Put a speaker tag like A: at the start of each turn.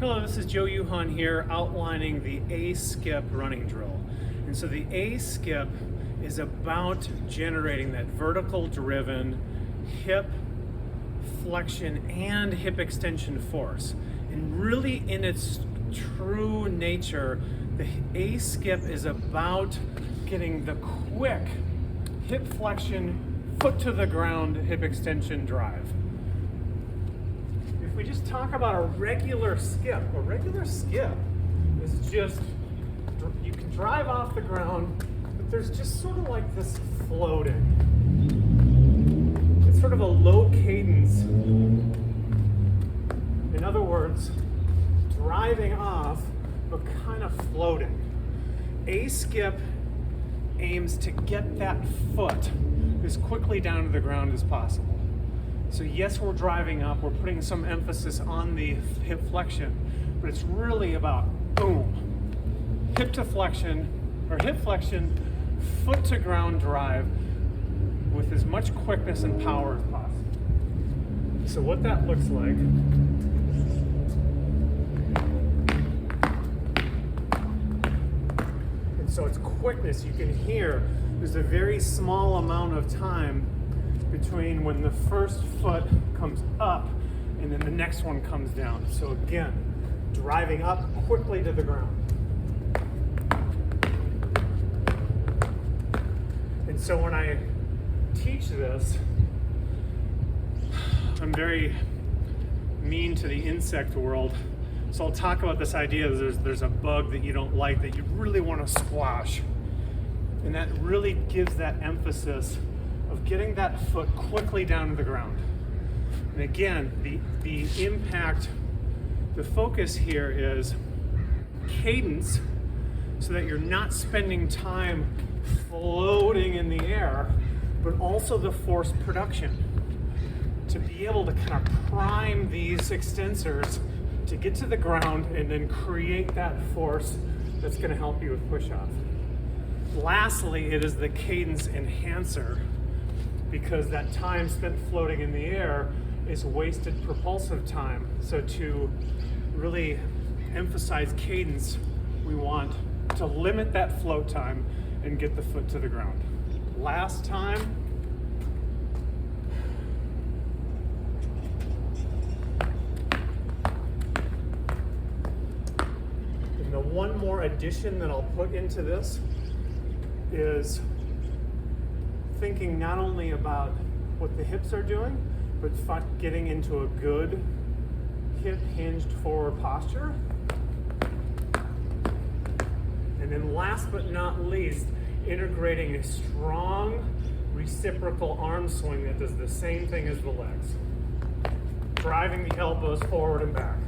A: Hello, this is Joe Yuhan here outlining the A-skip running drill. And so the A-skip is about generating that vertical driven hip flexion and hip extension force. And really in its true nature, the A-skip is about getting the quick hip flexion, foot to the ground, hip extension drive. If we just talk about a regular skip is just, you can drive off the ground, but there's just sort of like this floating. It's sort of a low cadence. In other words, driving off, but kind of floating. A-skip aims to get that foot as quickly down to the ground as possible. So yes, we're driving up, we're putting some emphasis on the hip flexion, but it's really about boom, hip to flexion, or hip flexion, foot to ground drive with as much quickness and power as possible. So what that looks like, and so it's quickness. You can hear there's a very small amount of time between when the first foot comes up and then the next one comes down. So again, driving up quickly to the ground. And so when I teach this, I'm very mean to the insect world. So I'll talk about this idea that there's a bug that you don't like that you really want to squash. And that really gives that emphasis of getting that foot quickly down to the ground. And again, the impact, the focus here is cadence, so that you're not spending time floating in the air, but also the force production. To be able to kind of prime these extensors to get to the ground and then create that force that's going to help you with push-off. Lastly, it is the cadence enhancer, because that time spent floating in the air is wasted propulsive time. So to really emphasize cadence, we want to limit that float time and get the foot to the ground. Last time, and the one more addition that I'll put into this is thinking not only about what the hips are doing, but getting into a good hip hinged forward posture. And then last but not least, integrating a strong reciprocal arm swing that does the same thing as the legs. Driving the elbows forward and back.